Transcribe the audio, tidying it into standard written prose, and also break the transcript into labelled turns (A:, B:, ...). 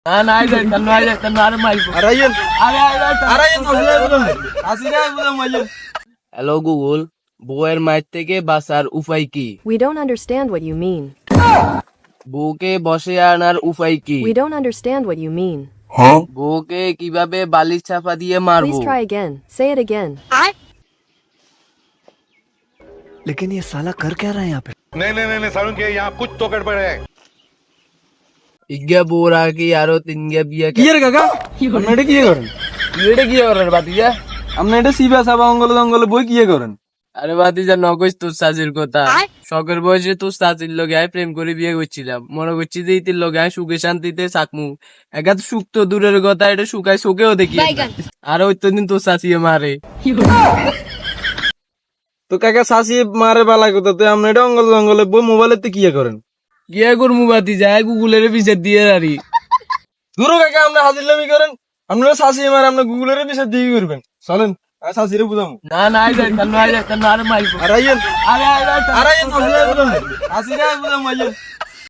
A: না না আই যাই তার আর মাইবো
B: আরাইন
A: আরে
B: আরাইন আসলে বুঝলাম আসি না বুঝলাম মাইয়েন
A: হ্যালো গুগল, বউয়ের মায়ের থেকে বাঁচার উপায় কি?
C: We don't understand what you mean.
A: বউকে বসে আনার উপায় কি?
C: We don't understand what you mean.
A: বউকে কিভাবে বালিশ চাপা দিয়ে মারবো?
C: Please try again. Say it again.
D: लेकिन ये साला कर क्या रहा है यहाँ पे?
E: नहीं सारुण के यहाँ कुछ तो गड़बड़ है।
A: ইজ্ঞা বউর আগে আরো তিনগা বিয়া
B: কি রে কাকা আপনি এটা কি করেন
A: এটা কি করার বাতিজা?
B: আপনি এটা সিবা সাবা অঙ্গলে জঙ্গলে বই কি করেন
A: আরে বাতিজা নকইস তোর সাজির কথা। শখের বয়সে তোর সাজির লগে আয় প্রেম করে বিয়ে করছিলাম, মনে করছি যে ইতির লগে আয় সুখে শান্তিতে চাকমু। একা সুখ তো দূরের কথা, এটা শুকায় চোখেও দেখি আর ওই তো দিন তোর চাচিয়ে মারে।
B: তো কাকা শাসি মারে বালা কথা তো আপনি এটা অঙ্গলে জঙ্গলে বই মোবাইলেতে কি করেন
A: গিয়া করমু বাতিজা, গুগলের বিচার দিয়ে আরি।
B: দূরও কাকা আপনি হাজিরলামি করেন আপনারা শাসি মারে আপনি গুগলের বিষয় দিয়ে করবেন চলেন আমি শাসিরে বুঝামু
A: না না আই যাই তার আর মাইবো
B: আরাইন
A: আরে
B: আরাইন আসলে বুঝলাম আসি না বুঝলাম মাইয়েন